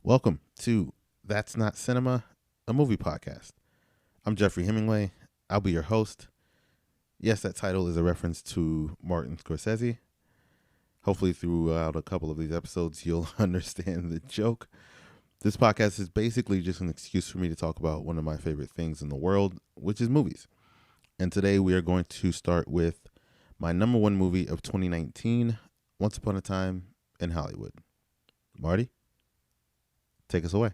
Welcome to That's Not Cinema, a movie podcast. I'm Jeffrey Hemingway. I'll be your host. Yes, that title is a reference to Martin Scorsese. Hopefully, throughout a couple of these episodes, you'll understand the joke. This podcast is basically just an excuse for me to talk about one of my favorite things in the world, which is movies. And today we are going to start with my number one movie of 2019, Once Upon a Time in Hollywood. Marty, take us away.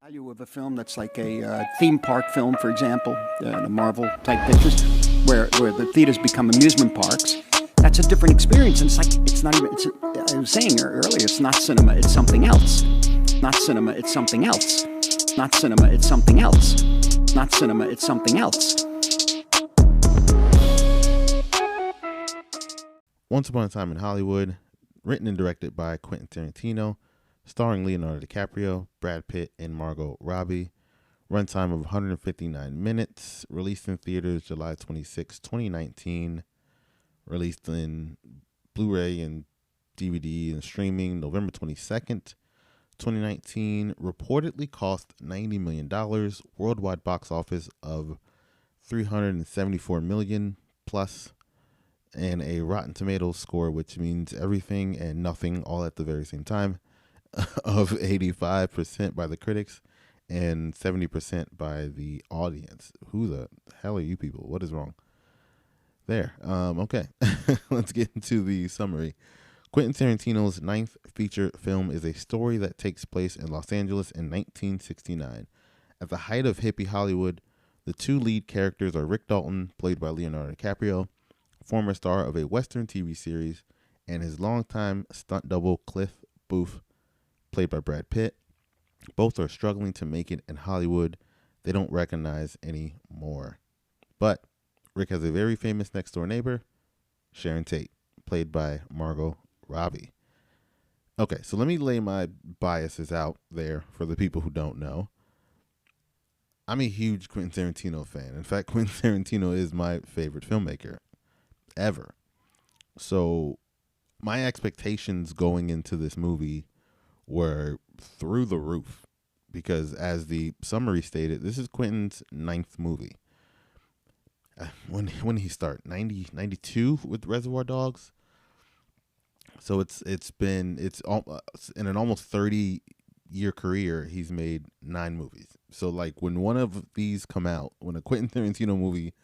Value of a film that's like a theme park film, for example, the Marvel type pictures, where the theaters become amusement parks. That's a different experience, and it's not even. I was saying earlier, it's not cinema, it's something else. Not cinema, it's something else. Not cinema, it's something else. Not cinema, it's something else. Once Upon a Time in Hollywood, written and directed by Quentin Tarantino, starring Leonardo DiCaprio, Brad Pitt, and Margot Robbie. Runtime of 159 minutes. Released in theaters July 26, 2019. Released in Blu-ray and DVD and streaming November 22nd, 2019. Reportedly cost $90 million. Worldwide box office of $374 million plus. And a Rotten Tomatoes score, which means everything and nothing all at the very same time, of 85% by the critics and 70% by the audience. Who the hell are you people? What is wrong? There. Okay. Let's get into the summary. Quentin Tarantino's ninth feature film is a story that takes place in Los Angeles in 1969. At the height of hippie Hollywood, the two lead characters are Rick Dalton, played by Leonardo DiCaprio, former star of a Western TV series, and his longtime stunt double Cliff Booth, played by Brad Pitt. Both are struggling to make it in Hollywood they don't recognize anymore. But Rick has a very famous next-door neighbor, Sharon Tate, played by Margot Robbie. Okay, so let me lay my biases out there for the people who don't know. I'm a huge Quentin Tarantino fan. In fact, Quentin Tarantino is my favorite filmmaker ever. So my expectations going into this movie were through the roof because, as the summary stated, this is Quentin's ninth movie. When did he start? 92 with Reservoir Dogs. So it's in an almost 30-year career, he's made 9 movies. So like when one of these come out, when a Quentin Tarantino movie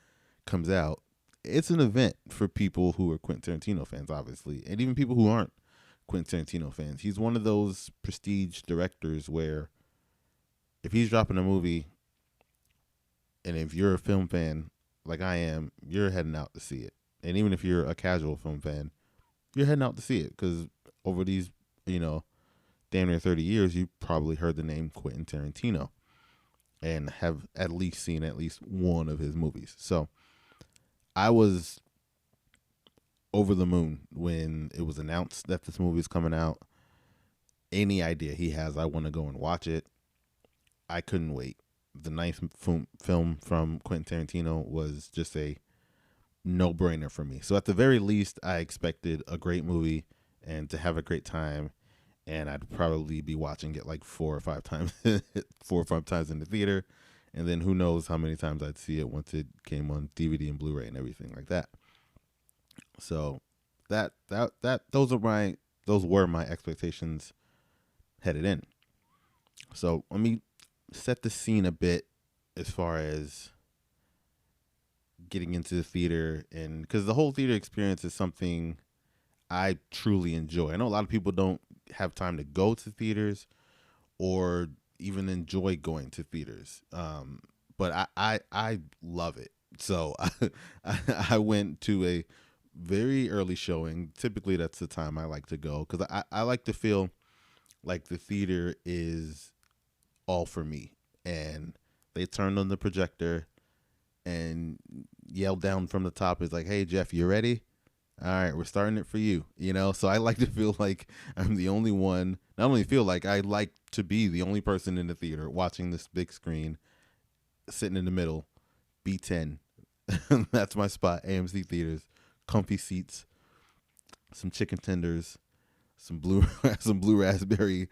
comes out, it's an event for people who are Quentin Tarantino fans, obviously, and even people who aren't Quentin Tarantino fans. He's one of those prestige directors where if he's dropping a movie, and if you're a film fan like I am, you're heading out to see it. And even if you're a casual film fan, you're heading out to see it because over these, damn near 30 years, you probably heard the name Quentin Tarantino and have at least seen at least one of his movies. So I was over the moon when it was announced that this movie is coming out. Any idea he has, I want to go and watch it. I couldn't wait. The ninth film from Quentin Tarantino was just a no-brainer for me. So at the very least, I expected a great movie and to have a great time, and I'd probably be watching it like 4 or 5 times, 4 or 5 times in the theater, and then who knows how many times I'd see it once it came on DVD and Blu-ray and everything like that. So those were my expectations headed in. So let me set the scene a bit as far as getting into the theater, and because the whole theater experience is something I truly enjoy. I know a lot of people don't have time to go to theaters or even enjoy going to theaters, but I love it. So I went to a very early showing. Typically that's the time I like to go because I like to feel like the theater is all for me, and they turned on the projector and yelled down from the top, is like, "Hey Jeff, you ready? All right, we're starting it for you." So I like to feel like I'm the only one. Not only feel like, I like to be the only person in the theater watching this big screen, sitting in the middle, B10. That's my spot. AMC theaters, comfy seats, some chicken tenders, some blue some blue raspberry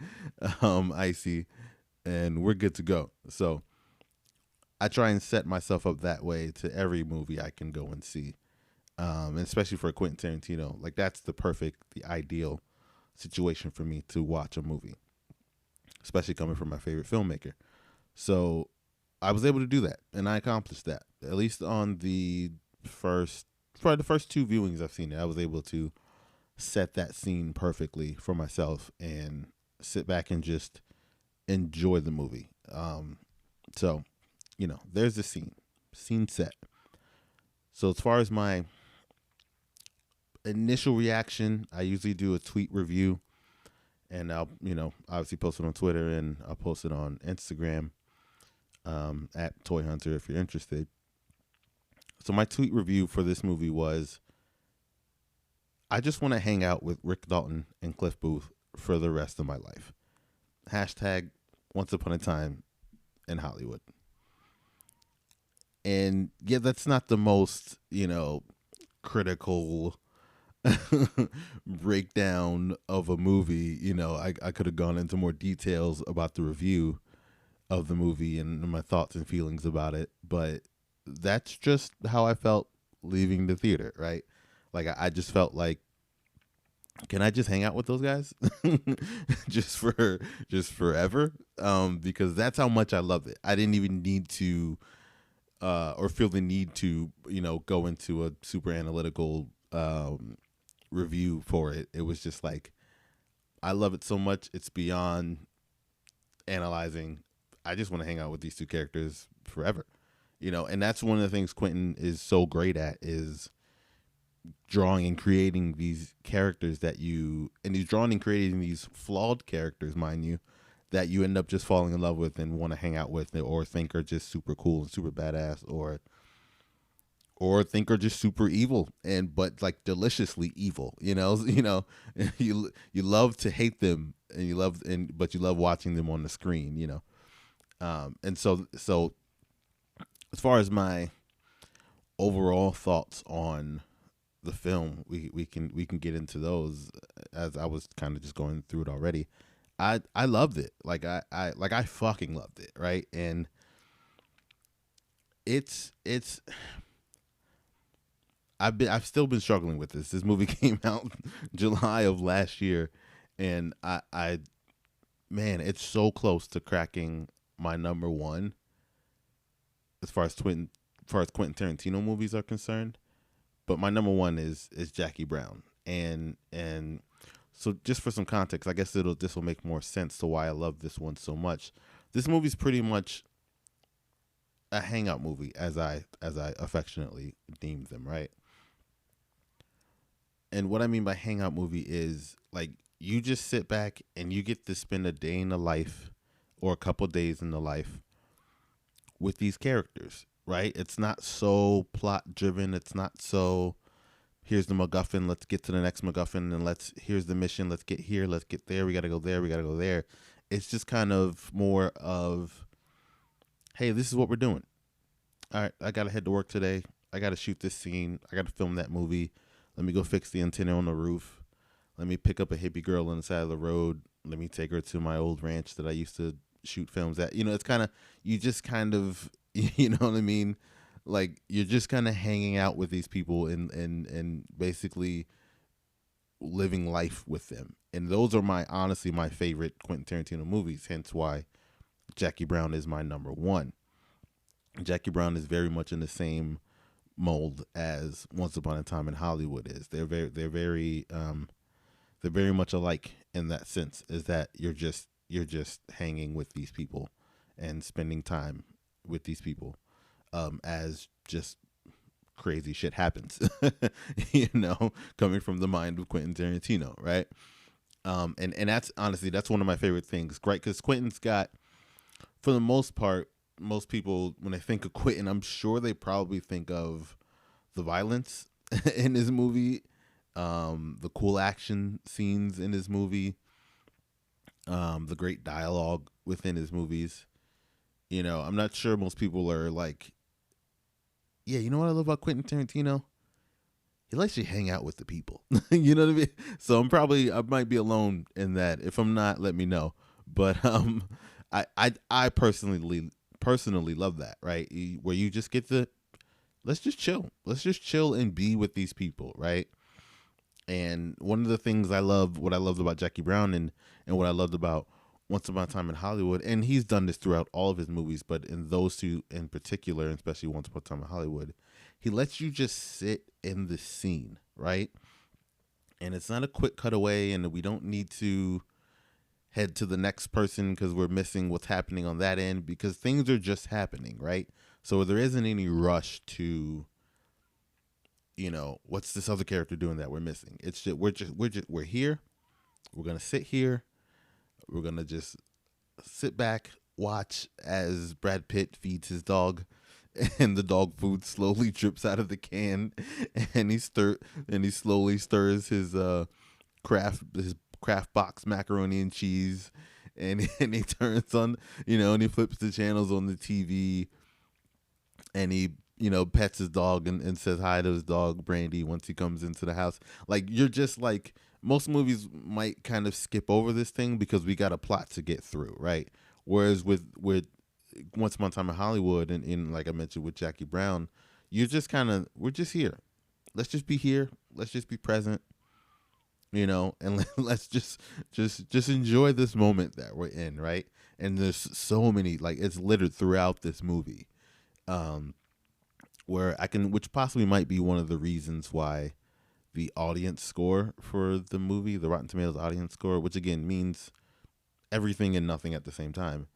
icy, and we're good to go. So I try and set myself up that way to every movie I can go and see, and especially for Quentin Tarantino. Like that's the ideal situation for me to watch a movie, especially coming from my favorite filmmaker. So I was able to do that, and I accomplished that. At least on the first, probably the first two viewings I've seen it, I was able to set that scene perfectly for myself and sit back and just enjoy the movie. So, there's the scene set. So as far as my initial reaction, I usually do a tweet review, and I'll, obviously post it on Twitter, and I'll post it on Instagram, at Toy Hunter if you're interested. So my tweet review for this movie was, I just want to hang out with Rick Dalton and Cliff Booth for the rest of my life. Hashtag Once Upon a Time in Hollywood. And yeah, that's not the most, critical breakdown of a movie. I could have gone into more details about the review of the movie and my thoughts and feelings about it, but that's just how I felt leaving the theater, right? Like I just felt like, can I just hang out with those guys just forever? Because that's how much I loved it. I didn't even need to or feel the need to, go into a super analytical review for it. It was just like, I love it so much. It's beyond analyzing. I just want to hang out with these two characters forever, and that's one of the things Quentin is so great at, is drawing and creating these characters and he's drawing and creating these flawed characters, mind you, that you end up just falling in love with and want to hang out with, or think are just super cool and super badass, or think are just super evil, but like deliciously evil, you love to hate them, but you love watching them on the screen, and so as far as my overall thoughts on the film, we can get into those, as I was kind of just going through it already. I loved it. I fucking loved it, right? And it's I've still been struggling with this. This movie came out July of last year, and I man, it's so close to cracking my number one as far as Quentin Tarantino movies are concerned. But my number one is Jackie Brown, and so just for some context, I guess this will make more sense to why I love this one so much. This movie's pretty much a hangout movie, as I affectionately deem them, right? And what I mean by hangout movie is, like, you just sit back and you get to spend a day in the life or a couple days in the life with these characters, right? It's not so plot driven. It's not so, here's the MacGuffin, let's get to the next MacGuffin, and here's the mission, let's get here, let's get there, we gotta go there, we gotta go there. It's just kind of more of, hey, this is what we're doing. All right, I gotta head to work today. I gotta shoot this scene. I gotta film that movie. Let me go fix the antenna on the roof. Let me pick up a hippie girl on the side of the road. Let me take her to my old ranch that I used to shoot films at. It's kind of, you just kind of, you know what I mean? Like, you're just kind of hanging out with these people and basically living life with them. And those are honestly my favorite Quentin Tarantino movies, hence why Jackie Brown is my number one. Jackie Brown is very much in the same mold as Once Upon a Time in Hollywood is. They're very much alike in that sense, is that you're just hanging with these people and spending time with these people, as just crazy shit happens, coming from the mind of Quentin Tarantino, right? And that's honestly, that's one of my favorite things, right? Because Quentin's got, for the most part, most people, when they think of Quentin, I'm sure they probably think of the violence in his movie, the cool action scenes in his movie, the great dialogue within his movies. I'm not sure most people are like, yeah, you know what I love about Quentin Tarantino? he lets you hang out with the people. You know what I mean? So I might be alone in that. If I'm not, let me know. But I personally love that, right? Where you just get to, let's just chill. Let's just chill and be with these people, right? And one of the things what I loved about Jackie Brown, and what I loved about Once Upon a Time in Hollywood, and he's done this throughout all of his movies, but in those two in particular, and especially Once Upon a Time in Hollywood, he lets you just sit in the scene, right? And it's not a quick cutaway, and we don't need to head to the next person because we're missing what's happening on that end, because things are just happening, right? So there isn't any rush to, what's this other character doing that we're missing. It's just we're here. We're gonna sit here. We're gonna just sit back, watch as Brad Pitt feeds his dog, and the dog food slowly drips out of the can, and he slowly stirs his craft box macaroni and cheese, and and he turns on, and he flips the channels on the TV, and he pets his dog, and says hi to his dog Brandy once he comes into the house. Like, you're just like, most movies might kind of skip over this thing because we got a plot to get through, right? Whereas with Once Upon a Time in Hollywood, and in, like I mentioned, with Jackie Brown, you're just kind of, we're just here. Let's just be here. Let's just be present, and let's just enjoy this moment that we're in, right? And there's so many, like, it's littered throughout this movie, um, which possibly might be one of the reasons why the audience score for the movie, the Rotten Tomatoes audience score, which again means everything and nothing at the same time,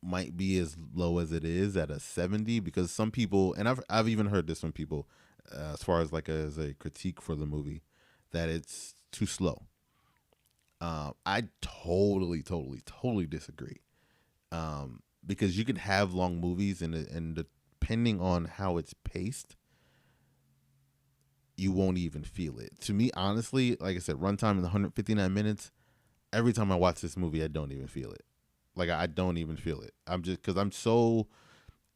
might be as low as it is at a 70, because some people, and I've even heard this from people, as far as like as a critique for the movie, that it's too slow. I totally disagree. Because you can have long movies, and depending on how it's paced, you won't even feel it. To me, honestly, like I said, runtime in 159 minutes. Every time I watch this movie, I don't even feel it. Like, I don't even feel it. I'm just, because I'm so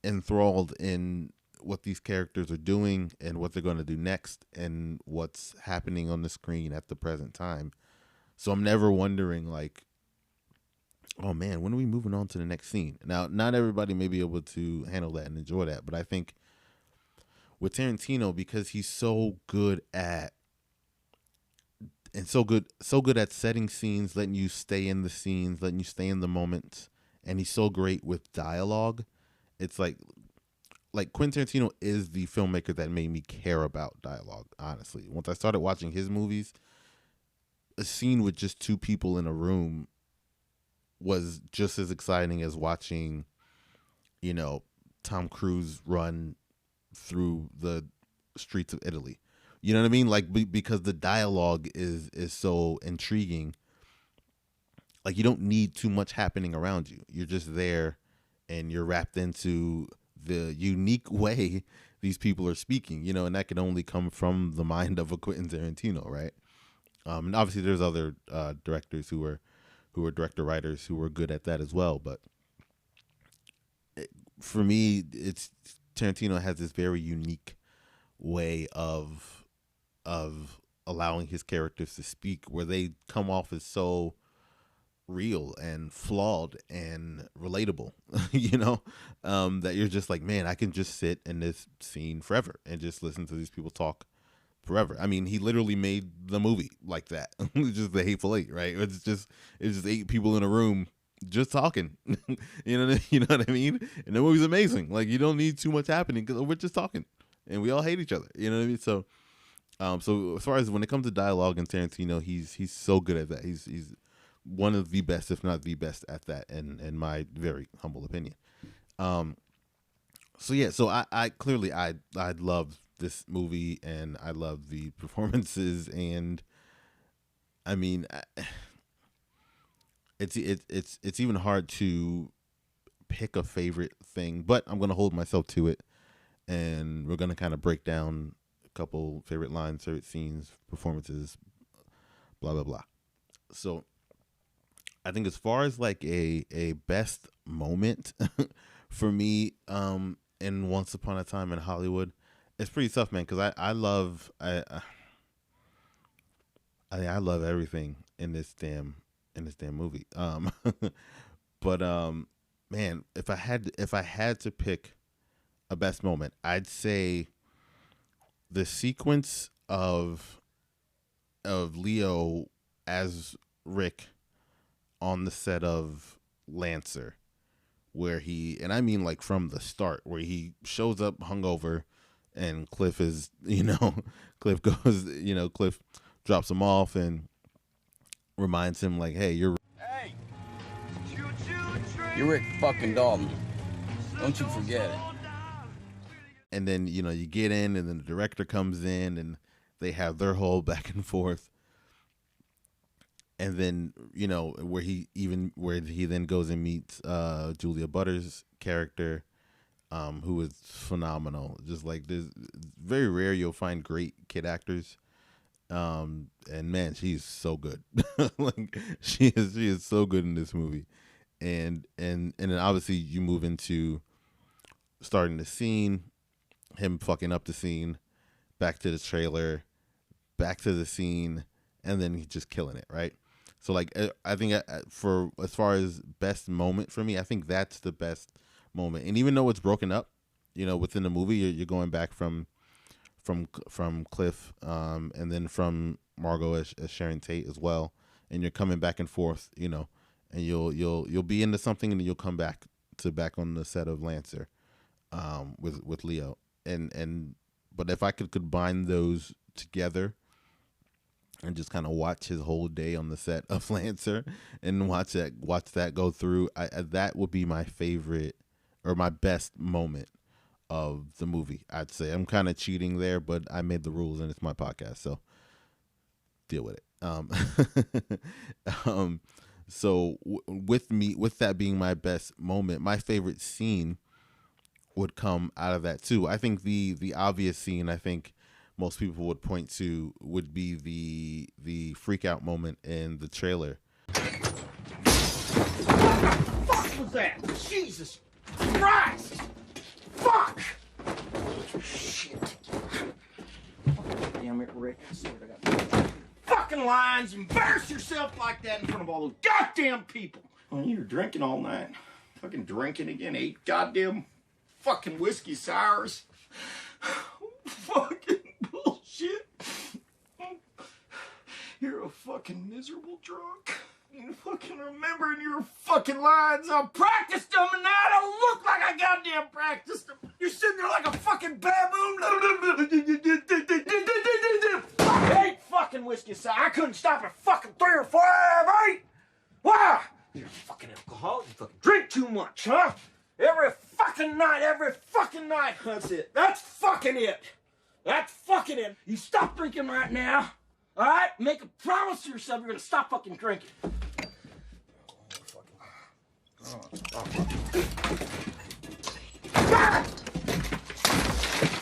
enthralled in what these characters are doing and what they're going to do next and what's happening on the screen at the present time. So I'm never wondering, like, oh man, when are we moving on to the next scene? Now, not everybody may be able to handle that and enjoy that, but I think with Tarantino, because he's so good at, and so good at setting scenes, letting you stay in the scenes, letting you stay in the moments, and he's so great with dialogue. It's like Quentin Tarantino is the filmmaker that made me care about dialogue, honestly. Once I started watching his movies, a scene with just two people in a room was just as exciting as watching, you know, Tom Cruise run through the streets of Italy. You know what I mean? Like, because the dialogue is so intriguing. Like, you don't need too much happening around you. You're just there, and you're wrapped into the unique way these people are speaking. And that can only come from the mind of a Quentin Tarantino, right? And obviously, there's other directors who are director writers who were good at that as well. But for me, it's Tarantino has this very unique way of allowing his characters to speak, where they come off as so real and flawed and relatable, that you're just like, man, I can just sit in this scene forever and just listen to these people talk forever. I mean, he literally made the movie like that. Just The Hateful Eight, right? It's just eight people in a room just talking. You know what I mean? And the movie's amazing. Like, you don't need too much happening because we're just talking, and we all hate each other. You know what I mean? So as far as when it comes to dialogue in Tarantino, he's so good at that. He's one of the best, if not the best, at that, in my very humble opinion. So I clearly I love this movie, and I love the performances, and I mean, it's even hard to pick a favorite thing, but I'm gonna hold myself to it, and we're gonna kind of break down a couple favorite lines, favorite scenes, performances, blah blah blah. So I think as far as like a best moment for me, in Once Upon a Time in Hollywood, it's pretty tough, man. Because I love everything in this damn movie. But man, if I had to pick a best moment, I'd say the sequence of Leo as Rick on the set of Lancer, where and I mean like from the start, where he shows up hungover, and Cliff is, Cliff goes, Cliff drops him off and reminds him like, hey, you're Rick fucking Dalton. Don't you forget it. And then, you get in, and then the director comes in, and they have their whole back and forth. And then, where he then goes and meets Julia Butters' character, who is phenomenal. Just like, there's very rare you'll find great kid actors. And man, she's so good. Like, she is so good in this movie. And then obviously you move into starting the scene, him fucking up the scene, back to the trailer, back to the scene, and then he's just killing it, right? So like, I think for as far as best moment for me, I think that's the best moment. And even though it's broken up, within the movie, you're going back from Cliff, and then from Margot as Sharon Tate as well, and you're coming back and forth, and you'll be into something, and then you'll come back on the set of Lancer, with Leo, but if I could combine those together and just kind of watch his whole day on the set of Lancer and watch that go through, that would be my favorite or my best moment of the movie. I'd say I'm kind of cheating there, but I made the rules and it's my podcast, so deal with it. So with that being my best moment, my favorite scene would come out of that too. I think the obvious scene, I think most people would point to, would be the freak out moment in the trailer. What the fuck was that? Jesus Christ! Fuck! Shit. Damn it, Rick. I swear to God. Fucking lines, embarrass yourself like that in front of all those goddamn people. Oh, you were drinking all night. Fucking drinking again. 8 goddamn fucking whiskey sours. Fucking bullshit. You're a fucking miserable drunk. You fucking remembering your fucking lines. I practiced them and now I don't look like I goddamn practiced them. You're sitting there like a fucking baboon. 8 fucking whiskey sours. I couldn't stop at fucking 3 or 4, 8. Why? You're a fucking alcoholic. You fucking drink too much, huh? Every fucking night. That's it. That's fucking it. That's fucking it. You stop drinking right now. All right? Make a promise to yourself you're going to stop fucking drinking. God!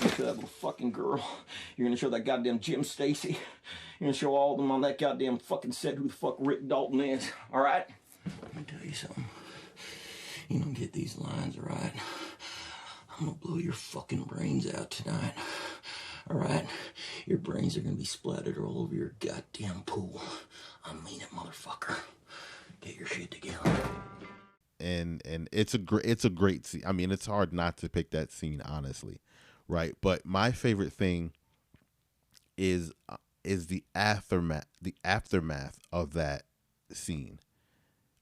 You show that little fucking girl. You're going to show that goddamn Jim Stacy. You're going to show all of them on that goddamn fucking set who the fuck Rick Dalton is. All right? Let me tell you something. You don't get these lines right. I'm gonna blow your fucking brains out tonight. Alright? Your brains are gonna be splattered all over your goddamn pool. I mean it, motherfucker. Get your shit together. And it's a great scene. I mean, it's hard not to pick that scene, honestly, right? But my favorite thing is the aftermath of that scene.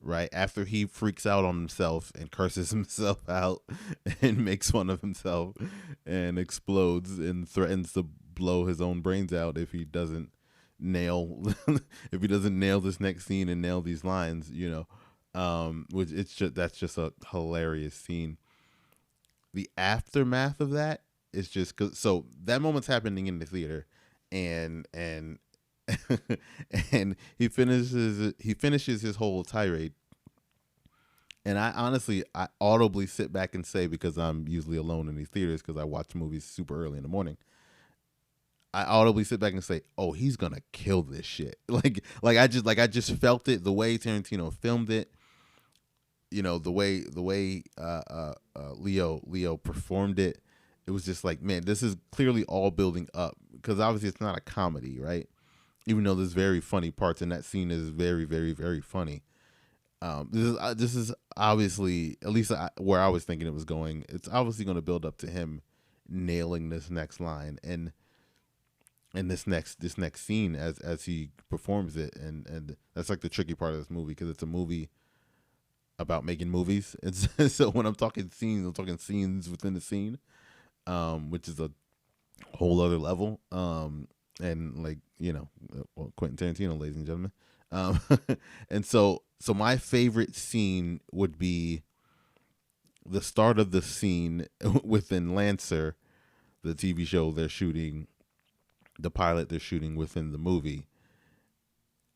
Right after he freaks out on himself and curses himself out and makes fun of himself and explodes and threatens to blow his own brains out if he doesn't nail this next scene and nail these lines, which that's just a hilarious scene. The aftermath of that is just so that moment's happening in the theater, and and he finishes his whole tirade, and I audibly sit back and say, because I'm usually alone in these theaters because I watch movies super early in the morning, I audibly sit back and say, oh, he's gonna kill this shit. like I just felt it, the way Tarantino filmed it, the way Leo performed it. it was just like, man, this is clearly all building up, because obviously it's not a comedy, right? Even though there's very funny parts, and that scene is very, very, very funny. This is obviously, at least where I was thinking it was going. It's obviously going to build up to him nailing this next line and this next scene as he performs it, and that's like the tricky part of this movie, because it's a movie about making movies. It's so when I'm talking scenes within the scene, which is a whole other level. And like, well, Quentin Tarantino, ladies and gentlemen. Um, and so my favorite scene would be the start of the scene within Lancer, the TV show they're shooting, the pilot they're shooting within the movie,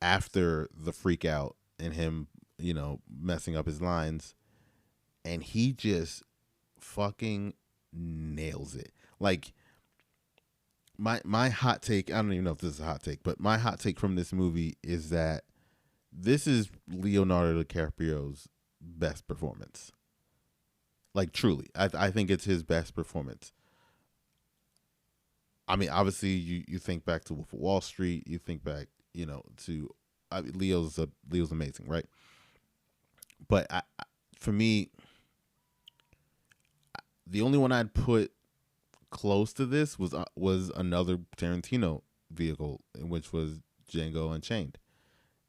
after the freak out and him, messing up his lines, and he just fucking nails it. Like, my hot take, I don't even know if this is a hot take, but my hot take from this movie is that this is Leonardo DiCaprio's best performance. Like, truly, I think it's his best performance. I mean, obviously, you think back to Wolf of Wall Street, you think back, to Leo's amazing, right? But for me, the only one I'd put close to this was another Tarantino vehicle, which was Django Unchained,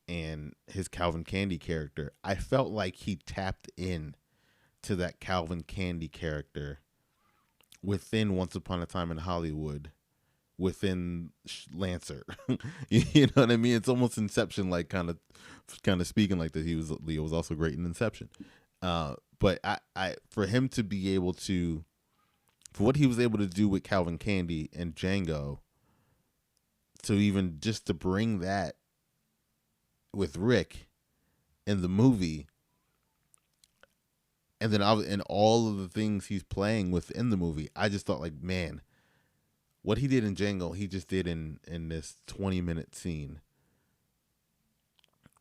and his Calvin Candy character. I felt like he tapped in to that Calvin Candy character within Once Upon a Time in Hollywood, within Lancer. You know what I mean? It's almost Inception, like kind of speaking like that. Leo was also great in Inception. But I for him to be able to, for what he was able to do with Calvin Candy and Django, to even just to bring that with Rick in the movie, and then and all of the things he's playing within the movie, I just thought, like, man, what he did in Django, he just did in this 20-minute scene,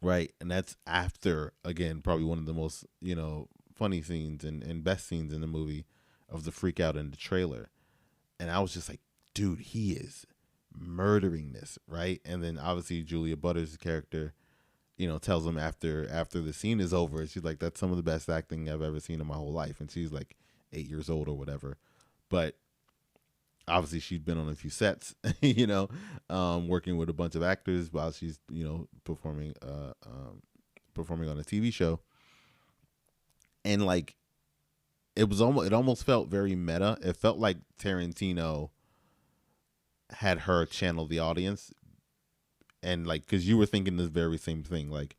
right? And that's after, again, probably one of the most, funny scenes and best scenes in the movie, of the freak out in the trailer. And I was just like, dude, he is murdering this, right? And then obviously Julia Butters' character, tells him after the scene is over, she's like, that's some of the best acting I've ever seen in my whole life. And she's like 8 years old or whatever. But obviously she'd been on a few sets, working with a bunch of actors while she's, performing on a TV show. And like, it almost felt very meta. It felt like Tarantino had her channel the audience, and like, because you were thinking the very same thing, like,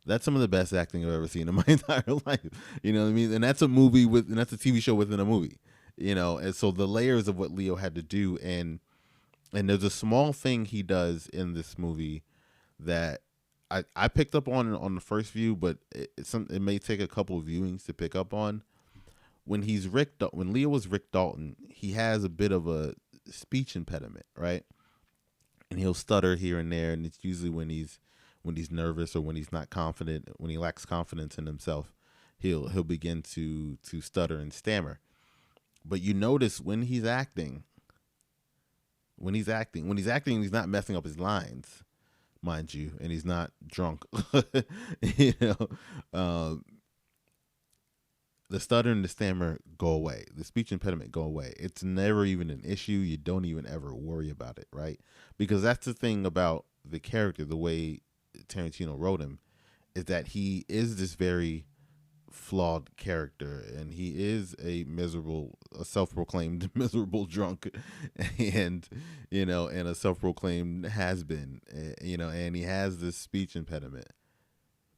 that's some of the best acting I've ever seen in my entire life. You know what I mean? And that's a TV show within a movie. And so the layers of what Leo had to do, and there's a small thing he does in this movie that I picked up on the first view, but it may take a couple of viewings to pick up on. When Leo was Rick Dalton, he has a bit of a speech impediment, right? And he'll stutter here and there, and it's usually when he's nervous, or when he's not confident, when he lacks confidence in himself, he'll begin to stutter and stammer. But you notice when he's acting, he's not messing up his lines, mind you, and he's not drunk. The stutter and the stammer go away. The speech impediment go away. It's never even an issue. You don't even ever worry about it, right? Because that's the thing about the character, the way Tarantino wrote him, is that he is this very flawed character, and he is a self-proclaimed miserable drunk, and and a self-proclaimed has-been, and he has this speech impediment,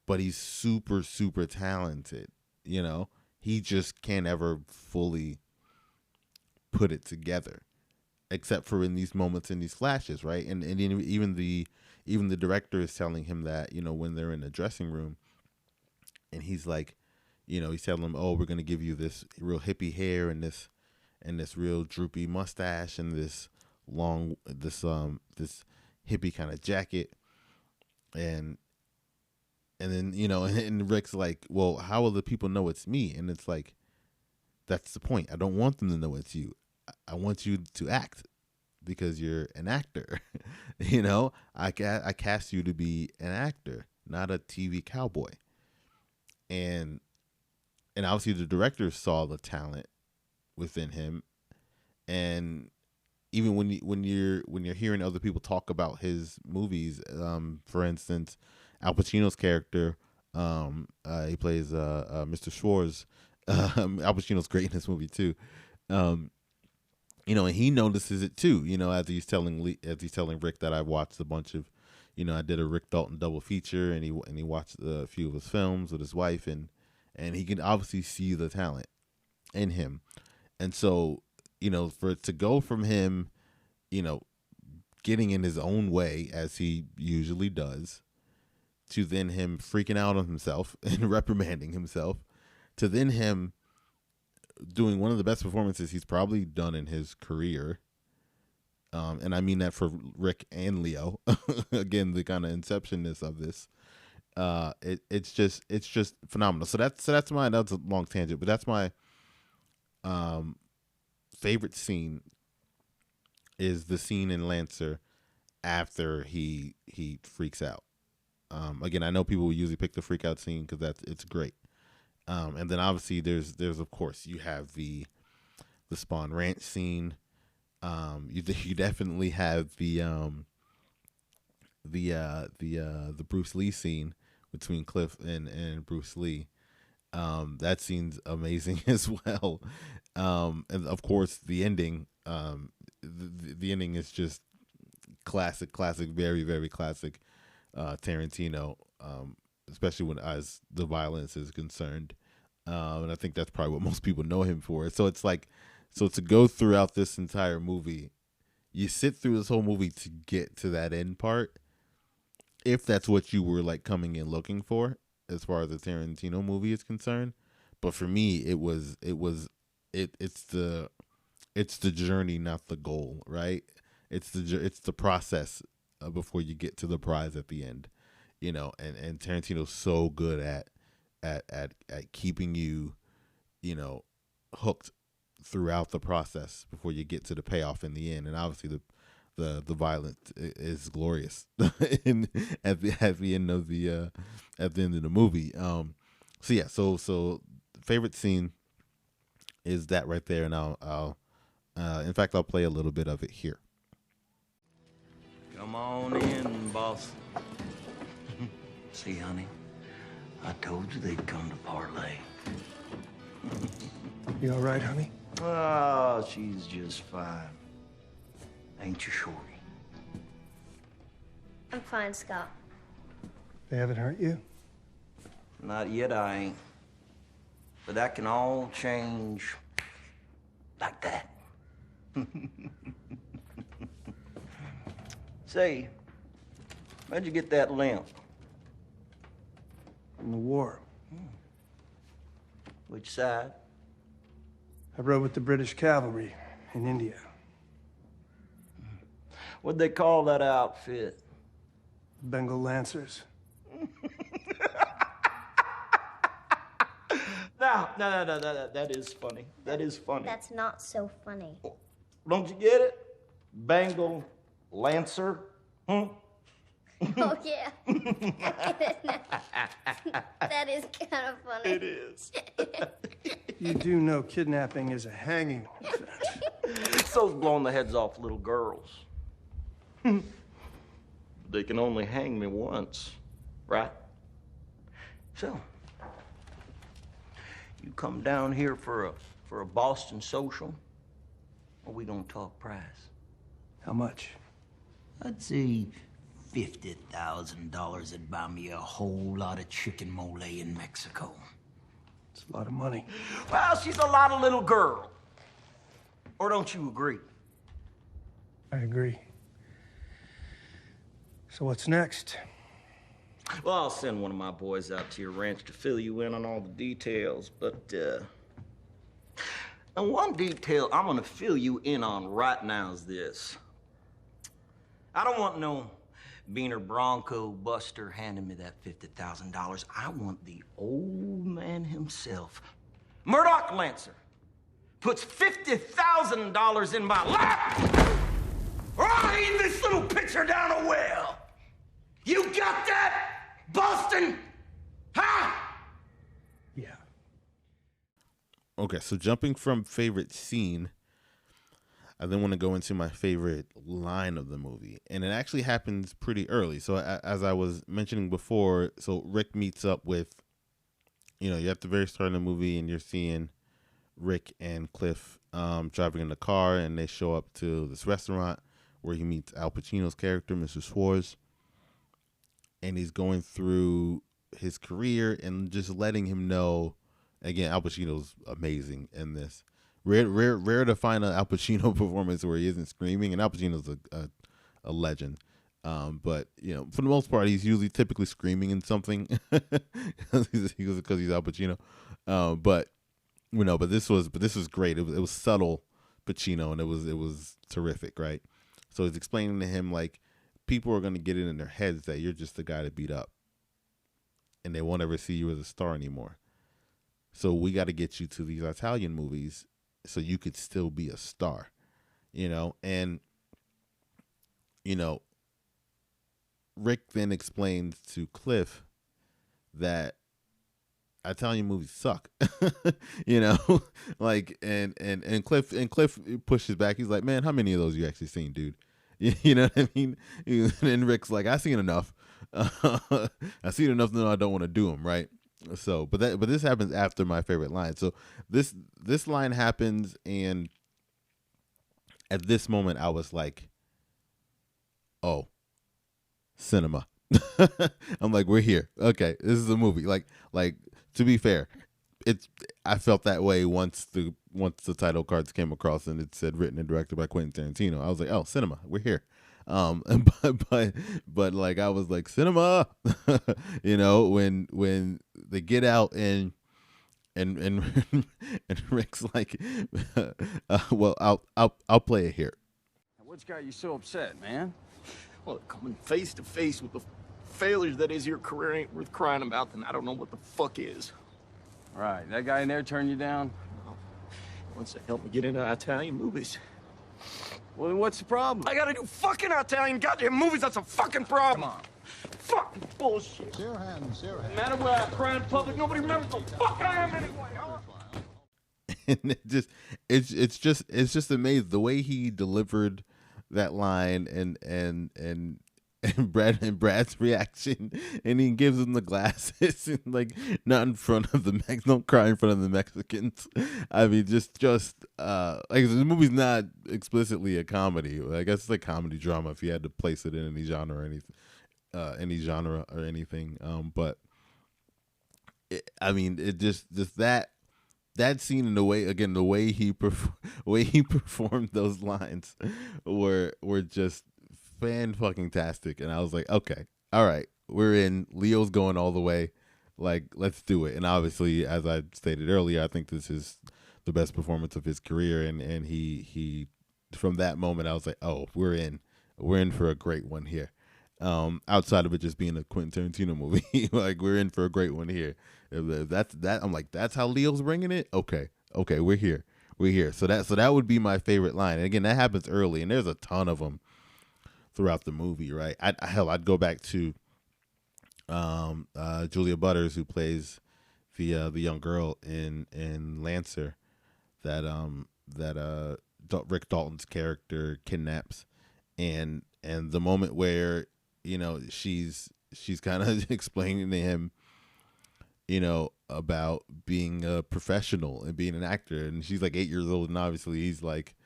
but he's super, super talented. He just can't ever fully put it together, except for in these moments, in these flashes, right? And even the director is telling him that, when they're in the dressing room, and he's like, he's telling them, oh, we're gonna give you this real hippie hair, and this real droopy mustache, and this hippie kind of jacket, and then and Rick's like, well, how will the people know it's me? And it's like, that's the point. I don't want them to know it's you. I want you to act because you're an actor. I cast you to be an actor, not a TV cowboy. And obviously the director saw the talent within him, and even when you're hearing other people talk about his movies, for instance, Al Pacino's character, he plays Mr. Schwartz. Al Pacino's great in this movie too. And he notices it too. As he's telling Rick that I watched a bunch of, I did a Rick Dalton double feature, and he watched a few of his films with his wife, and he can obviously see the talent in him, and so for it to go from him, getting in his own way as he usually does, to then him freaking out on himself and reprimanding himself, to then him doing one of the best performances he's probably done in his career. And I mean that for Rick and Leo. Again, the kind of inceptionness of this. It's just phenomenal. So that's my, that's a long tangent, but that's my favorite scene, is the scene in Lancer after he freaks out. Again, I know people will usually pick the freak out scene because it's great. And then obviously there's of course you have the Spawn Ranch scene. You definitely have the Bruce Lee scene between Cliff and Bruce Lee. That scene's amazing as well. And of course the ending. The ending is just classic, very, very classic Tarantino, especially when as the violence is concerned. And I think that's probably what most people know him for. So it's like, to go throughout this entire movie, you sit through this whole movie to get to that end part, if that's what you were like coming in looking for as far as the Tarantino movie is concerned. But for me, it's the journey, not the goal, right? It's the process before you get to the prize at the end, and Tarantino's so good at keeping you, hooked throughout the process before you get to the payoff in the end. And obviously the violence is glorious at the end of the movie. So yeah, so favorite scene is that right there, and I'll in fact I'll play a little bit of it here. Come on in, boss. See, honey, I told you they'd come to parlay. You all right, honey? Oh, she's just fine. Ain't you, Shorty? I'm fine, Scott. They haven't hurt you? Not yet, I ain't. But that can all change like that. Say, where'd you get that limp? From the war. Which side? I rode with the British cavalry in India. What'd they call that outfit? Bengal Lancers. No, that is funny. That is funny. That's not so funny. Don't you get it? Bengal Lancer? Oh, yeah. That is kind of funny. It is. You do know kidnapping is a hanging offense. So's blowing the heads off little girls. They can only hang me once, right? So, you come down here for a Boston social, or we gonna talk price? How much? I'd say $50,000 would buy me a whole lot of chicken mole in Mexico. It's a lot of money. Well, she's a lot of little girl. Or don't you agree? I agree. So what's next? Well, I'll send one of my boys out to your ranch to fill you in on all the details, but, and one detail I'm gonna fill you in on right now is this. I don't want no Beaner Bronco Buster handing me that $50,000. I want the old man himself, Murdoch Lancer, puts $50,000 in my lap, or I'll aim this little pitcher down a well. You got that, Boston? Huh? Yeah. Okay, so jumping from favorite scene, I then want to go into my favorite line of the movie. And it actually happens pretty early. So as I was mentioning before, so Rick meets up with, you're at the very start of the movie and you're seeing Rick and Cliff driving in the car, and they show up to this restaurant where he meets Al Pacino's character, Mr. Schwartz. And he's going through his career and just letting him know, again, Al Pacino's amazing in this. Rare to find an Al Pacino performance where he isn't screaming, and Al Pacino's a legend. But for the most part, he's usually typically screaming in something because he's Al Pacino. But this was great. It was subtle Pacino, and it was terrific, right? So he's explaining to him, like, people are going to get it in their heads that you're just the guy to beat up, and they won't ever see you as a star anymore. So we got to get you to these Italian movies so you could still be a star, and, Rick then explains to Cliff that Italian movies suck, like, and Cliff pushes back. He's like, man, how many of those you actually seen, dude? You know what I mean? And Rick's like, I seen enough. I seen enough to know I don't want to do them, right? So, but this happens after my favorite line. So this line happens, and at this moment, I was like, oh, cinema. I'm like, we're here. Okay, this is a movie. Like to be fair, I felt that way once the title cards came across and it said written and directed by Quentin Tarantino. I was like, oh, cinema, we're here. But like, I was like, cinema, when they get out and Rick's like, well, I'll play it here. What's got you so upset, man? Well, coming face to face with the failures that is your career ain't worth crying about, then I don't know what the fuck is. All right, that guy in there turned you down? He wants to help me get into Italian movies. Well, then what's the problem? I gotta do fucking Italian goddamn movies, that's a fucking problem. Come on. Fucking bullshit. Zero hands, zero hands. No matter where I cry in public, nobody remembers the fuck I am anyway, huh? And it's just amazing the way he delivered that line, and Brad's reaction, and he gives him the glasses and like, not in front of the don't cry in front of the Mexicans. I mean, just like, the movie's not explicitly a comedy. I guess it's like comedy drama if you had to place it in any genre or anything. But I mean, it just that scene, and the way he performed those lines were just fan-fucking-tastic. And I was like, okay, all right, we're in. Leo's going all the way. Like, let's do it. And obviously, as I stated earlier, I think this is the best performance of his career. And he from that moment, I was like, oh, we're in for a great one here. Outside of it just being a Quentin Tarantino movie, like, we're in for a great one here. If that's that. I'm like, that's how Leo's bringing it. Okay, we're here. So that would be my favorite line. And again, that happens early, and there's a ton of them throughout the movie, right? I'd go back to Julia Butters, who plays the young girl in Lancer that Rick Dalton's character kidnaps, and the moment where she's kind of explaining to him about being a professional and being an actor, and she's like 8 years old, and obviously he's like,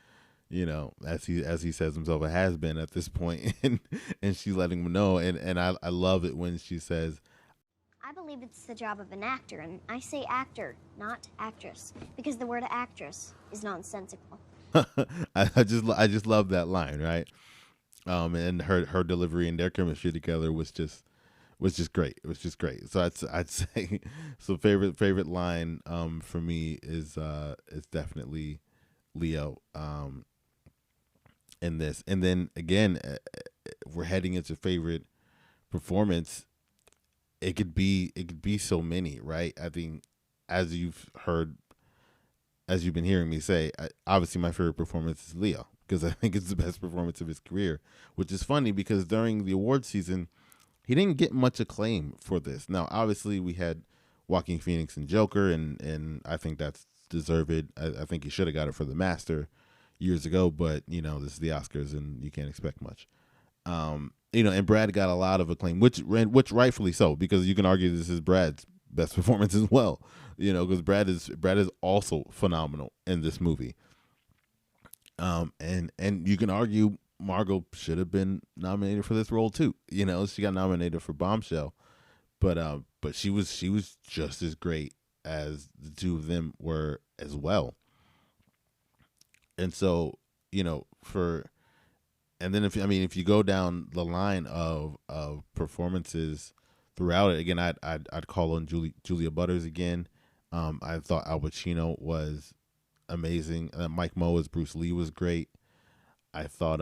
as he says himself, a has been at this point, and she's letting him know, and I love it when she says, I believe it's the job of an actor, and I say actor, not actress, because the word actress is nonsensical. I just love that line, right? And her delivery and their chemistry together was just great. It was just great. So I'd say, so favorite line for me is definitely Leo in this. And then again, we're heading into favorite performance. It could be so many, right? I think as you've heard as you've been hearing me say, obviously my favorite performance is Leo because I think it's the best performance of his career. Which is funny because during the award season, he didn't get much acclaim for this. Now, obviously, we had Joaquin Phoenix and Joker, and I think that's deserved. I think he should have got it for The Master years ago, but this is the Oscars, and you can't expect much. And Brad got a lot of acclaim, which rightfully so, because you can argue this is Brad's best performance as well. Because Brad is also phenomenal in this movie. And you can argue Margot should have been nominated for this role too. She got nominated for Bombshell, but she was just as great as the two of them were as well. And so, and then if you go down the line of performances throughout it, again, I'd call on Julia Butters again. I thought Al Pacino was amazing. Mike Moe as Bruce Lee was great. I thought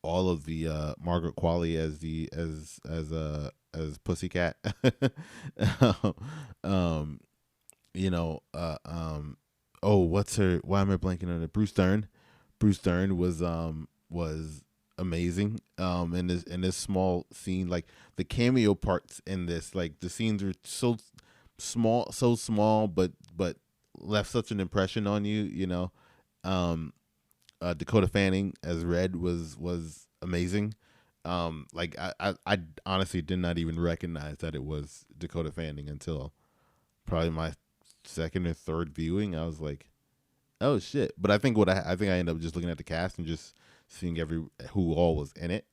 all of the Margaret Qualley as Pussycat. What's her? Why am I blanking on it? Bruce Dern. Bruce Dern was amazing. In this small scene, like the cameo parts in this, like the scenes are so small, but left such an impression on you. Dakota Fanning as Red was amazing. I honestly did not even recognize that it was Dakota Fanning until probably my second or third viewing. I was like, oh shit. But I think I ended up just looking at the cast and just seeing who all was in it,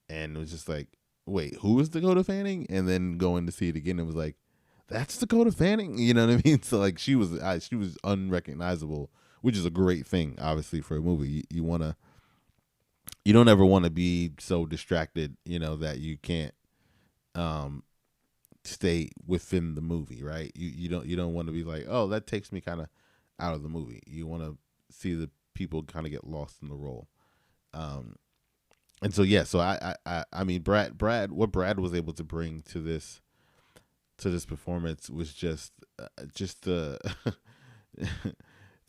and it was just like, wait, who is Dakota Fanning? And then going to see it again, it was like, that's Dakota Fanning. You know what I mean? So like she was unrecognizable, which is a great thing, obviously, for a movie. You don't ever want to be so distracted, that you can't stay within the movie, right? You don't want to be like, oh, that takes me kind of out of the movie. You want to see the people kind of get lost in the role. And so yeah, so I mean, Brad, what Brad was able to bring to this performance was just the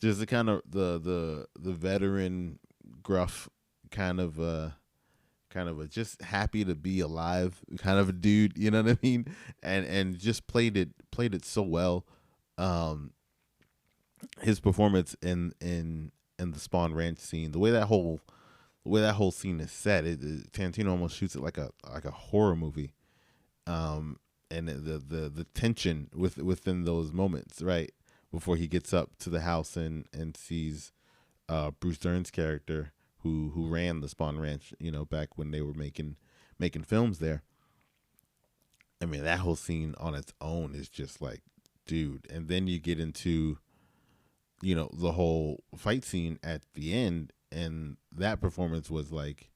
just the kind of the veteran gruff kind of a just happy to be alive kind of a dude, you know what I mean? And just played it so well. His performance in the Spawn Ranch scene, the way that whole scene is set, Tarantino almost shoots it like a horror movie. And the tension within those moments, right before he gets up to the house and sees Bruce Dern's character who ran the Spawn Ranch, back when they were making films there. I mean, that whole scene on its own is just like, dude. And then you get into, the whole fight scene at the end, and that performance was like,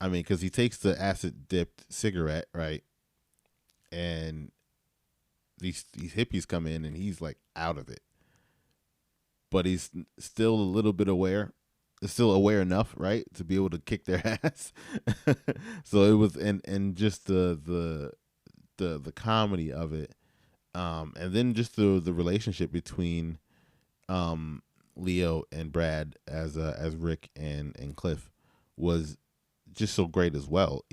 I mean, because he takes the acid dipped cigarette, right, and these hippies come in and he's like out of it, but he's still a little bit aware, still aware enough, right, to be able to kick their ass. So it was, and just the comedy of it, and then just the relationship between Leo and Brad as Rick and Cliff was just so great as well.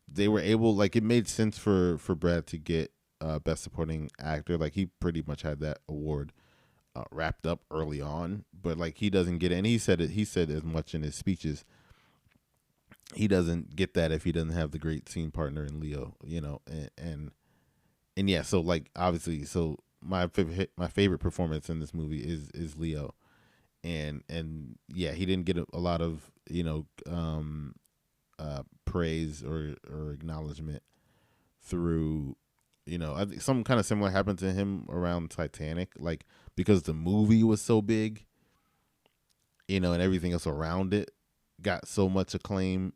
They were able, like, it made sense for Brad to get Best Supporting Actor. Like, he pretty much had that award wrapped up early on, but like he doesn't get it. And he said as much in his speeches. He doesn't get that if he doesn't have the great scene partner in Leo, and yeah. So like obviously, so my favorite performance in this movie is Leo, and yeah, he didn't get a lot of praise or acknowledgement through. I think something kind of similar happened to him around Titanic, like because the movie was so big, and everything else around it got so much acclaim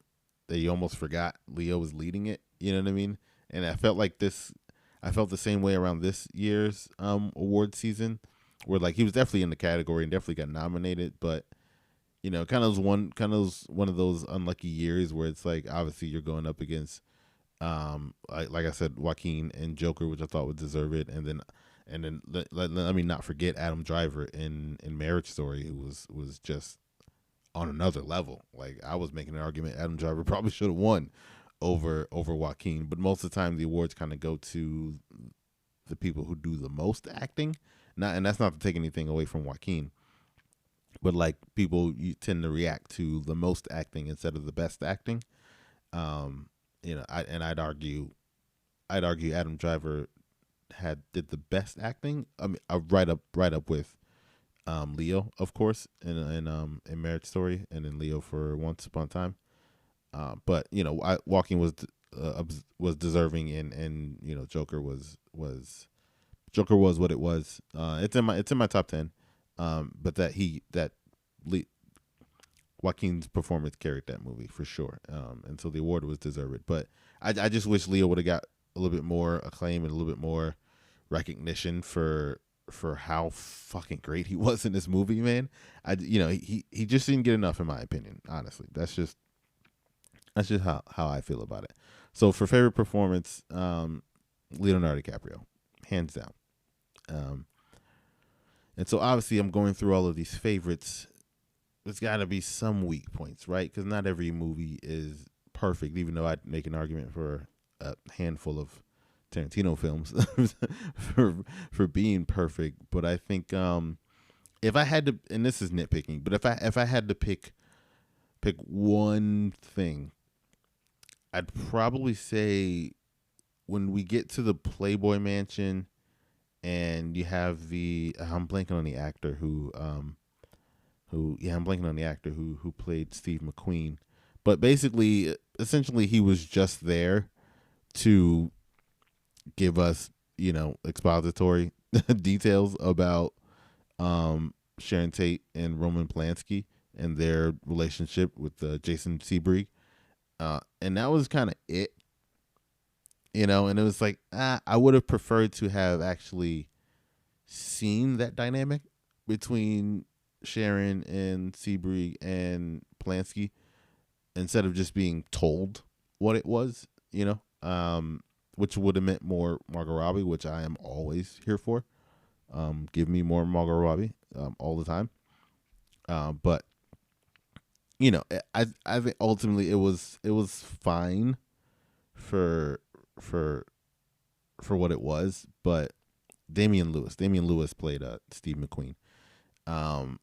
that you almost forgot Leo was leading it. You know what I mean? And I felt the same way around this year's award season, where like he was definitely in the category and definitely got nominated, but kind of one of those unlucky years where it's like obviously you're going up against like I said, Joaquin and Joker, which I thought would deserve it, and and then let me not forget Adam Driver in Marriage Story, who was just on another level. Like, I was making an argument Adam Driver probably should have won over Joaquin, but most of the time the awards kind of go to the people who do the most acting. And that's not to take anything away from Joaquin, but like, people, you tend to react to the most acting instead of the best acting. I'd argue Adam Driver did the best acting. I mean, right up with Leo, of course, in Marriage Story, and then Leo for Once Upon a Time. But Walking was deserving, and Joker was what it was. It's in my top 10. But Joaquin's performance carried that movie for sure. And so the award was deserved. But I just wish Leo would have got a little bit more acclaim and a little bit more recognition for how fucking great he was in this movie, man. He just didn't get enough, in my opinion. Honestly, that's just how I feel about it. So for favorite performance, Leonardo DiCaprio, hands down. And so obviously I'm going through all of these favorites. There's got to be some weak points, right? Because not every movie is perfect, even though I'd make an argument for a handful of Tarantino films for being perfect. But I think if I had to, and this is nitpicking, but if I had to pick one thing, I'd probably say when we get to the Playboy Mansion, and you have I'm blanking on the actor who played Steve McQueen, but basically, essentially, he was just there to give us, expository details about Sharon Tate and Roman Polanski and their relationship with Jason Sebrig, and that was kind of it. And it was like, I would have preferred to have actually seen that dynamic between Sharon and Sebrig and Polanski instead of just being told what it was, which would have meant more Margot Robbie, which I am always here for. Give me more Margot Robbie all the time. But I think ultimately it was fine for what it was, but Damian Lewis played Steve McQueen. And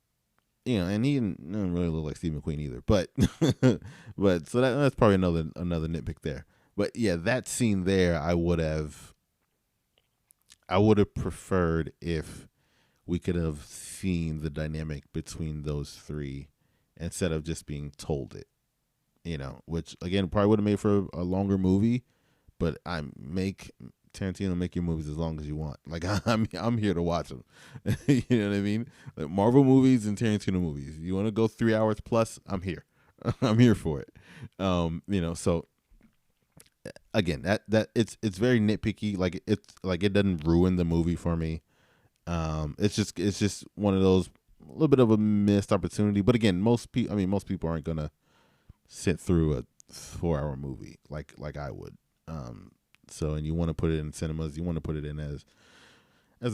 he didn't really look like Steve McQueen either, but so that's probably another nitpick there. But yeah, that scene there, I would have preferred if we could have seen the dynamic between those three instead of just being told it. Which again probably would have made for a longer movie. But Tarantino, make your movies as long as you want. Like, I'm here to watch them. You know what I mean? Like, Marvel movies and Tarantino movies. You want to go 3 hours plus? I'm here. I'm here for it. So again, that it's very nitpicky. Like, it doesn't ruin the movie for me. It's just one of those, a little bit of a missed opportunity. But again, most people aren't gonna sit through a 4-hour movie like I would. And you want to put it in cinemas, you want to put it in as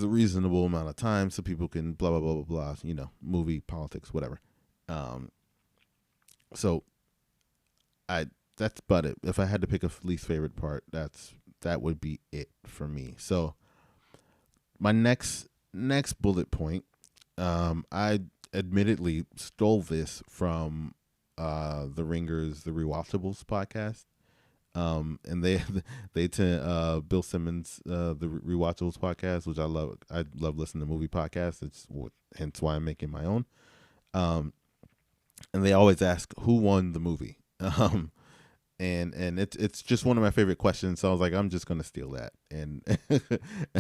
a reasonable amount of time so people can blah, blah, blah, blah, blah, movie, politics, whatever. So that's about it. If I had to pick a least favorite part, that would be it for me. So my next bullet point, I admittedly stole this from the Ringers, the Rewatchables podcast. And they Bill Simmons, the Rewatchables podcast, which I love. I love listening to movie podcasts. Hence why I'm making my own. And they always ask who won the movie. And it's just one of my favorite questions. So I was like, I'm just gonna steal that, and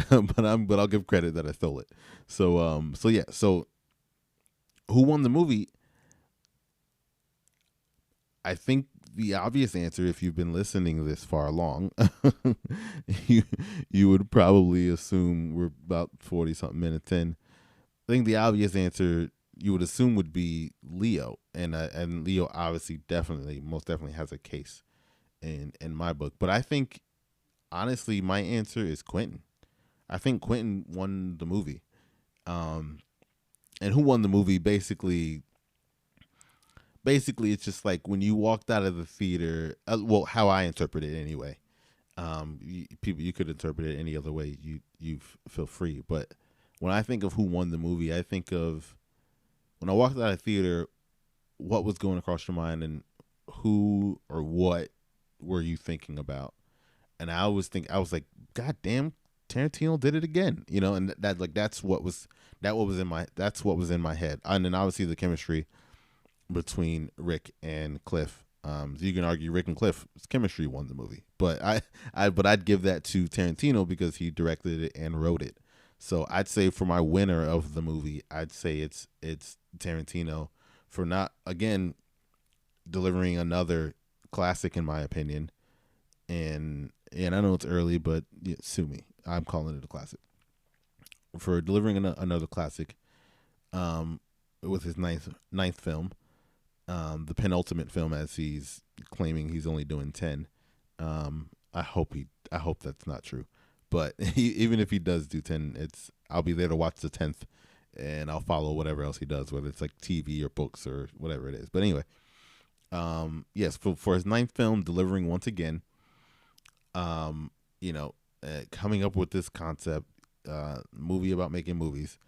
but I'll give credit that I stole it. So yeah. So who won the movie? I think the obvious answer, if you've been listening this far along, you would probably assume we're about 40-something minutes in. I think the obvious answer you would assume would be Leo, and Leo obviously most definitely has a case in my book. But I think honestly, my answer is Quentin. I think Quentin won the movie. And who won the movie? Basically, it's just like when you walked out of the theater. Well, how I interpret it anyway. You could interpret it any other way. You feel free. But when I think of who won the movie, I think of when I walked out of the theater, what was going across your mind, and who or what were you thinking about? And I was like, God damn, Tarantino did it again, and that's what was in my head. And then obviously the chemistry between Rick and Cliff. So you can argue Rick and Cliff's chemistry won the movie, but I'd give that to Tarantino because he directed it and wrote it. So I'd say for my winner of the movie, I'd say it's Tarantino for not again delivering another classic in my opinion. And I know it's early, but sue me. I'm calling it a classic for delivering another classic. With his ninth film. The penultimate film, as he's claiming he's only doing 10. I hope that's not true, but even if he does do 10, I'll be there to watch the 10th, and I'll follow whatever else he does, whether it's like TV or books or whatever it is. But anyway, yes, for his ninth film, delivering once again, coming up with this concept, movie about making movies,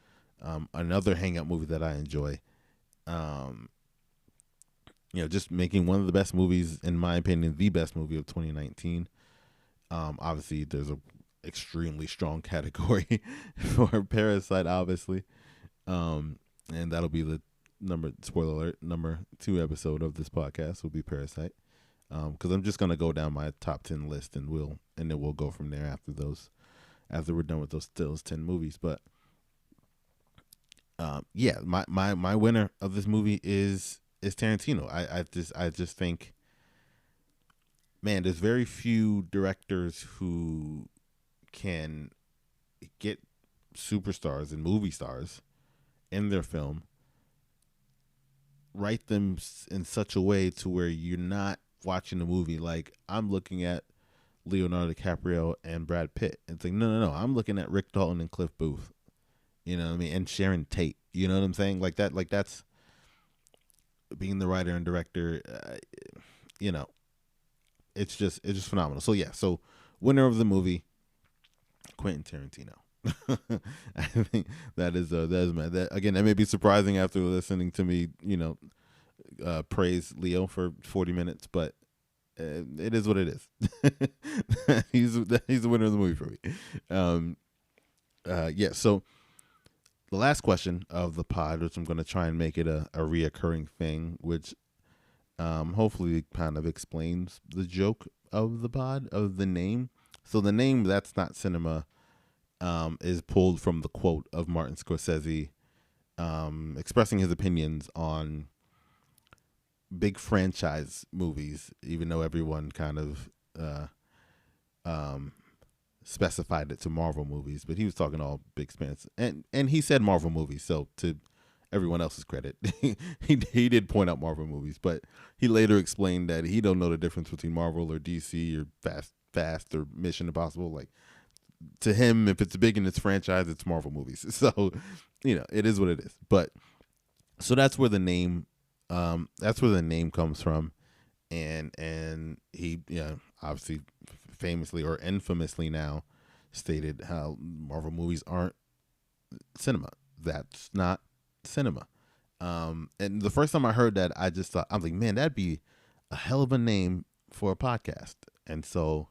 another hangout movie that I enjoy. Just making one of the best movies, in my opinion, the best movie of 2019. Obviously, there's a extremely strong category for Parasite, obviously. And that'll be the spoiler alert, number 2 episode of this podcast will be Parasite. Because I'm just gonna go down my top 10 list, and then we'll go from there after we're done with those 10 movies. But my winner of this movie is Tarantino. I just think, man, there's very few directors who can get superstars and movie stars in their film, write them in such a way to where you're not watching the movie like I'm looking at Leonardo DiCaprio and Brad Pitt. It's like, no, I'm looking at Rick Dalton and Cliff Booth. You know what I mean? And Sharon Tate. You know what I'm saying? Like that's being the writer and director. It's just phenomenal. So yeah, so winner of the movie, Quentin Tarantino. I think that is that again. That may be surprising after listening to me, praise Leo for 40 minutes, but it is what it is. he's the winner of the movie for me. So the last question of the pod, which I'm going to try and make it a reoccurring thing, which hopefully kind of explains the joke of the pod, of the name. So the name That's Not Cinema is pulled from the quote of Martin Scorsese expressing his opinions on big franchise movies, even though everyone kind of specified it to Marvel movies, but he was talking all big spans, and he said Marvel movies. So to everyone else's credit, he did point out Marvel movies, but he later explained that he don't know the difference between Marvel or DC or Fast or Mission Impossible. Like, to him, if it's big in its franchise, it's Marvel movies. So it is what it is. But so that's where the name comes from, and he obviously famously or infamously now stated how Marvel movies aren't cinema. That's not cinema. And the first time I heard that, I just thought, I'm like, man, that'd be a hell of a name for a podcast. And so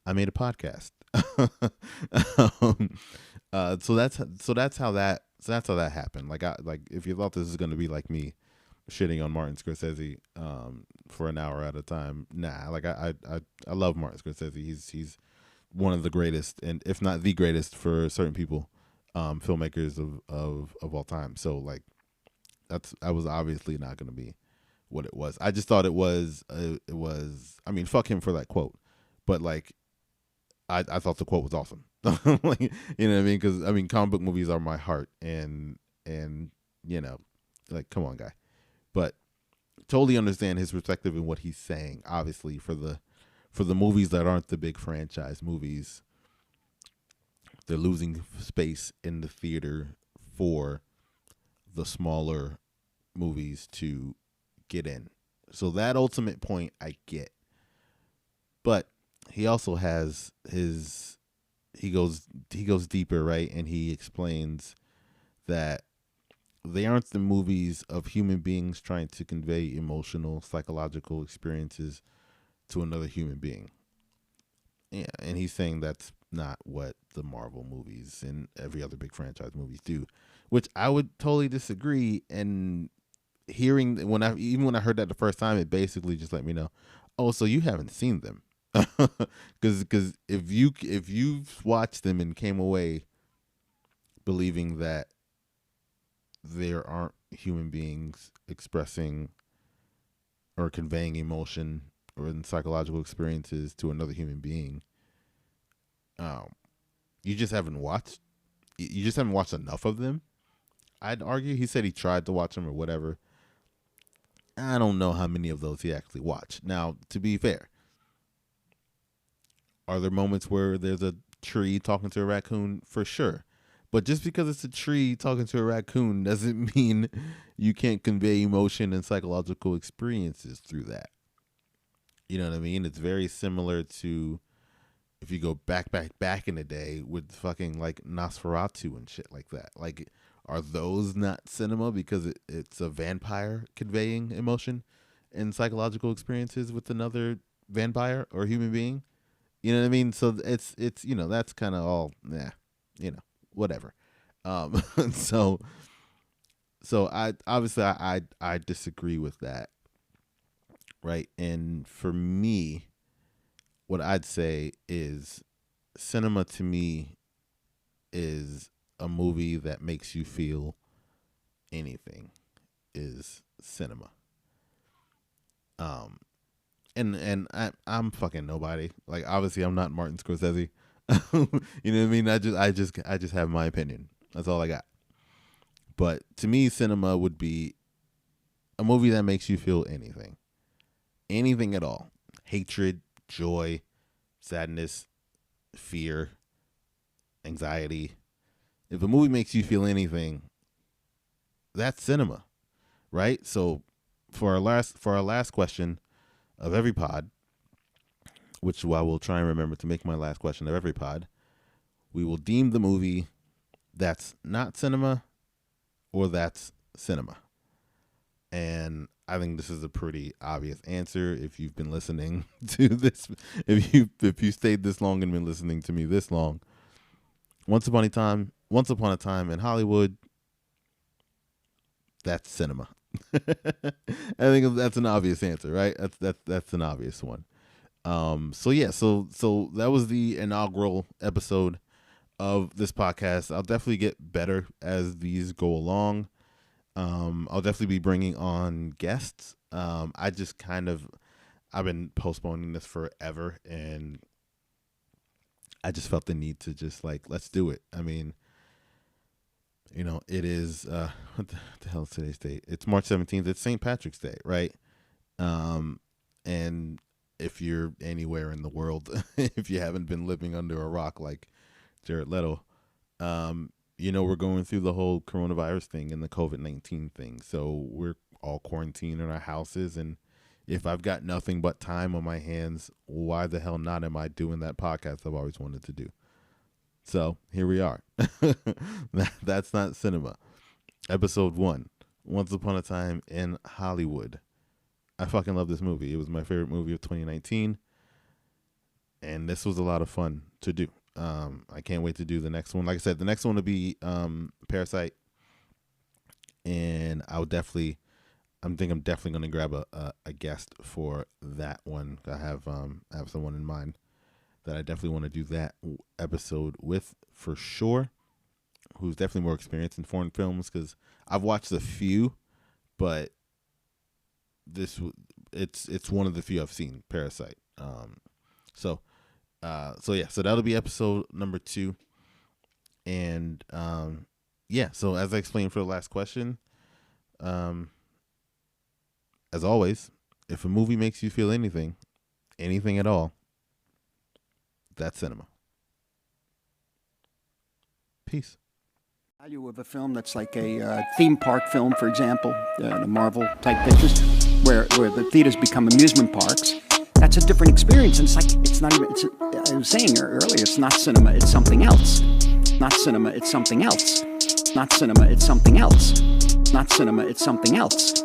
I made a podcast. So that's how that happened. Like if you thought this is going to be like me shitting on Martin Scorsese for an hour at a time, nah. Like I love Martin Scorsese. He's one of the greatest, and if not the greatest for certain people, filmmakers of all time. So like I was obviously not going to be what it was. I just thought it was. I mean, fuck him for that quote, but like I thought the quote was awesome. Like, you know what I mean? Because I mean, comic book movies are my heart, and like, come on, guy. But totally understand his perspective and what he's saying. Obviously, for the movies that aren't the big franchise movies, they're losing space in the theater for the smaller movies to get in. So that ultimate point I get. But he also has he goes deeper, right? And he explains that they aren't the movies of human beings trying to convey emotional, psychological experiences to another human being. Yeah, and he's saying that's not what the Marvel movies and every other big franchise movies do, which I would totally disagree. And hearing when I heard that the first time, it basically just let me know, oh, so you haven't seen them, because if you've watched them and came away believing that there aren't human beings expressing or conveying emotion or psychological experiences to another human being, you just haven't watched. You just haven't watched enough of them. I'd argue. He said he tried to watch them or whatever. I don't know how many of those he actually watched. Now, to be fair, are there moments where there's a tree talking to a raccoon? For sure. But just because it's a tree talking to a raccoon doesn't mean you can't convey emotion and psychological experiences through that. You know what I mean? It's very similar to if you go back in the day with fucking like Nosferatu and shit like that. Like, are those not cinema because it's a vampire conveying emotion and psychological experiences with another vampire or human being? You know what I mean? So it's that's kind of all whatever. Um, so I obviously I disagree with that, right? And for me, what I'd say is cinema to me is a movie that makes you feel anything is cinema. And I'm fucking nobody. Like, obviously I'm not Martin Scorsese. You know what I mean? I just have my opinion. That's all I got. But to me, cinema would be a movie that makes you feel anything. Anything at all. Hatred, joy, sadness, fear, anxiety. If a movie makes you feel anything, that's cinema, right? So for our last question of every pod, which I will try and remember to make my last question of every pod, we will deem the movie that's not cinema or that's cinema. And I think this is a pretty obvious answer if you've been listening to this. If you stayed this long and been listening to me this long, Once Upon a Time in Hollywood, that's cinema. I think that's an obvious answer, right? That's an obvious one. So that was the inaugural episode of this podcast. I'll definitely get better as these go along. I'll definitely be bringing on guests. I've been postponing this forever, and I just felt the need to just like, let's do it. I mean, it is what the hell is today's date? It's March 17th. It's St. Patrick's Day, right? And if you're anywhere in the world, if you haven't been living under a rock like Jared Leto, we're going through the whole coronavirus thing and the COVID-19 thing. So we're all quarantined in our houses. And if I've got nothing but time on my hands, why the hell not am I doing that podcast I've always wanted to do? So here we are. That's not cinema. Episode 1, Once Upon a Time in Hollywood. I fucking love this movie. It was my favorite movie of 2019. And this was a lot of fun to do. I can't wait to do the next one. Like I said, the next one will be Parasite. And I'm definitely going to grab a guest for that one. I have someone in mind that I definitely want to do that episode with for sure, who's definitely more experienced in foreign films, because I've watched a few, but it's one of the few I've seen, Parasite. So that'll be episode number 2. And so as I explained for the last question, as always, if a movie makes you feel anything at all, that's cinema. Peace. Value of a film that's like a theme park film, for example, the Marvel type pictures, where the theaters become amusement parks. That's a different experience, and it's not even. I was saying earlier, it's not cinema, it's something else. Not cinema, it's something else. Not cinema, it's something else. Not cinema, it's something else.